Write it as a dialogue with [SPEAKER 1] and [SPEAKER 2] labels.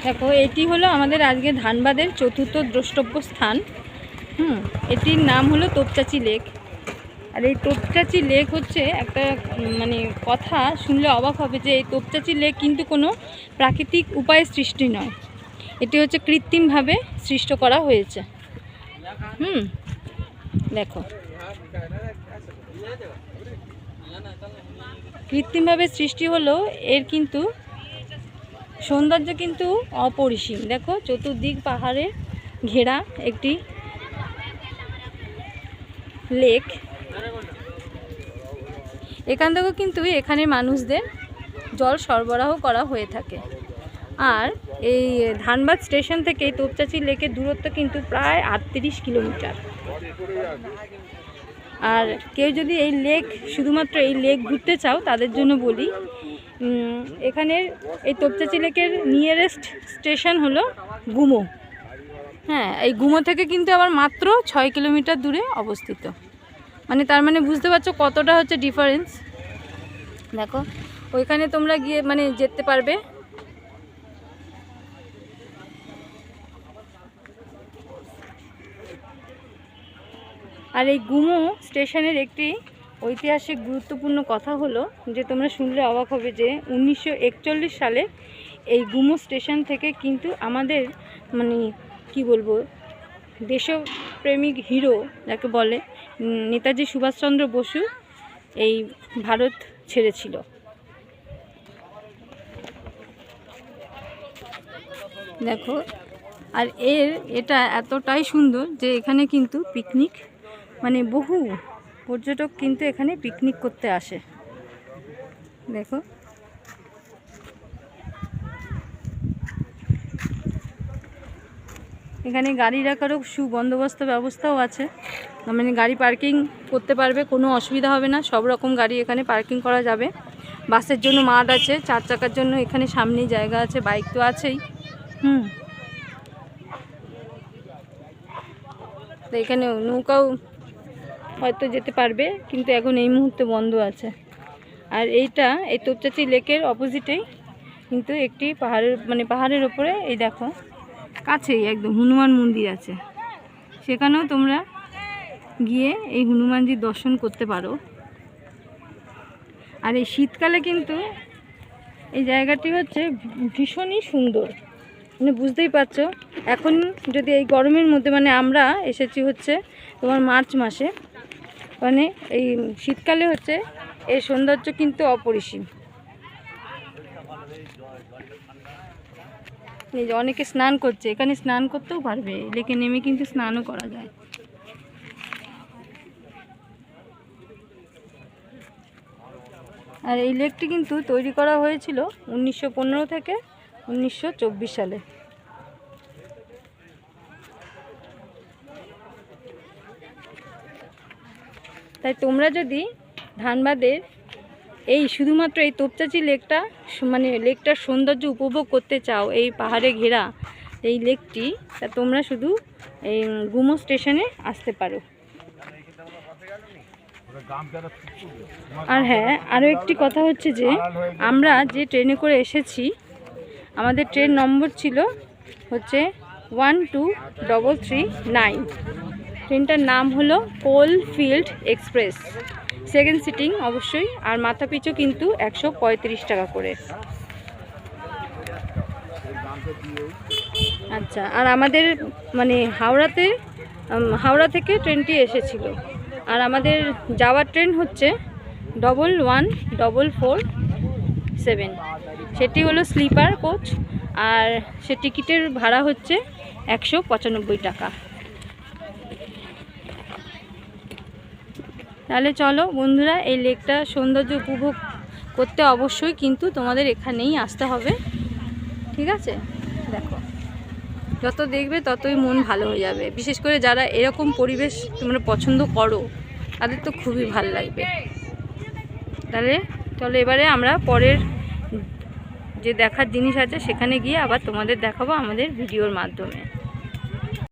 [SPEAKER 1] দেখো এটি হলো আমাদের আজকে ধানবাদের চতুর্থ দ্রষ্টব্য স্থান। এটির নাম হলো তোপচাঁচি লেক। আর এই তোপচাঁচি লেক হচ্ছে একটা মানে কথা শুনলে অবাক হবে যে এই তোপচাঁচি লেক কিন্তু কোনো প্রাকৃতিক উপায়ে সৃষ্টি নয়, এটি হচ্ছে কৃত্রিমভাবে সৃষ্ট করা হয়েছে। দেখো কৃত্রিমভাবে সৃষ্টি হলো, এর কিন্তু সৌন্দর্য কিন্তু অপরিসীম। দেখো চতুর্দিক পাহাড়ে ঘেরা একটি লেক। এখান থেকেও কিন্তু এখানে মানুষদের জল সরবরাহ করা হয়ে থাকে। আর এই ধানবাদ স্টেশন থেকে তোপচাঁচি লেকের দূরত্ব কিন্তু প্রায় 38 কিলোমিটার। আর কেউ যদি এই লেক শুধুমাত্র এই লেক ঘুরতে চাও তাদের জন্য বলি, এখানের এই তোপচাঁচি লেকের নিয়ারেস্ট স্টেশন হলো গুমো। এই গুমো থেকে কিন্তু আবার মাত্র 6 কিলোমিটার দূরে অবস্থিত। মানে তার মানে বুঝতে পারছো কতটা হচ্ছে ডিফারেন্স। দেখো ওইখানে তোমরা গিয়ে মানে যেতে পারবে। আর এই গুমো স্টেশনের একটি ঐতিহাসিক গুরুত্বপূর্ণ কথা হলো যে তোমরা শুনলে অবাক হবে যে 1941 সালে এই গুমো স্টেশন থেকে কিন্তু আমাদের মানে কি বলবো দেশপ্রেমিক হিরো যাকে বলে নেতাজি সুভাষচন্দ্র বসু এই ভারত ছেড়েছিল। দেখো আর এটা এতটাই সুন্দর যে এখানে কিন্তু পিকনিক মানে বহু পর্যটক কিন্তু এখানে পিকনিক করতে আসে। দেখো এখানে গাড়ি রাখারও সুবন্দোবস্ত ব্যবস্থাও আছে, মানে গাড়ি পার্কিং করতে পারবে, কোনো অসুবিধা হবে না। সব রকম গাড়ি এখানে পার্কিং করা যাবে। বাসের জন্য মাঠ আছে, 4 চাকার জন্য এখানে সামনেই জায়গা আছে, বাইক তো আছেই। তো এখানে নৌকাও হয়তো যেতে পারবে, কিন্তু এখন এই মুহূর্তে বন্ধ আছে। আর এইটা এই তোপচাঁচি লেকের অপোজিটেই কিন্তু একটি পাহাড়ের ওপরে এই দেখো কাছেই একদম হনুমান মন্দির আছে, সেখানেও তোমরা গিয়ে এই হনুমানজির দর্শন করতে পারো। আর এই শীতকালে কিন্তু এই জায়গাটি হচ্ছে ভীষণই সুন্দর, মানে বুঝতেই পারছো। এখন যদি এই গরমের মধ্যে মানে আমরা এসেছি হচ্ছে তোমার মার্চ মাসে, মানে এই শীতকালে হচ্ছে এর সৌন্দর্য কিন্তু অপরিসীম। এই যে অনেকে স্নান করছে, এখানে স্নান করতেও পারবে, লেকে নেমে কিন্তু স্নানও করা যায়। আর এই লেকটি কিন্তু তৈরি করা হয়েছিল 1915 থেকে 1924 সালে। তাই তোমরা যদি ধানবাদের এই শুধুমাত্র এই তোপচাঁচি লেকটা মানে লেকটার সৌন্দর্য উপভোগ করতে চাও, এই পাহাড়ে ঘেরা এই লেকটি, তা তোমরা শুধু এই গুমো স্টেশনে আসতে পারো। আর হ্যাঁ, আরও একটি কথা হচ্ছে যে আমরা যে ট্রেনে করে এসেছি, আমাদের ট্রেন নম্বর ছিল হচ্ছে 12339। ট্রেনটার নাম হলো কোলফিল্ড এক্সপ্রেস, সেকেন্ড সিটিং অবশ্যই। আর মাথা পিছু কিন্তু 135 টাকা করে। আচ্ছা, আর আমাদের মানে হাওড়া থেকে ট্রেনটি এসেছিল। আর আমাদের যাওয়ার ট্রেন হচ্ছে 11447, সেটি হলো স্লিপার কোচ। আর সে টিকিটের ভাড়া হচ্ছে 195 টাকা। তাহলে চলো বন্ধুরা, এই লেকটা সৌন্দর্য উপভোগ করতে অবশ্যই কিন্তু তোমাদের এখানেই আসতে হবে, ঠিক আছে? দেখো যত দেখবে ততই মন ভালো হয়ে যাবে, বিশেষ করে যারা এরকম পরিবেশ তোমরা পছন্দ করো তাদের তো খুবই ভালো লাগবে। তাহলে চলো এবারে আমরা পরের যে দেখার জিনিস আছে সেখানে গিয়ে আবার তোমাদের দেখাবো আমাদের ভিডিওর মাধ্যমে।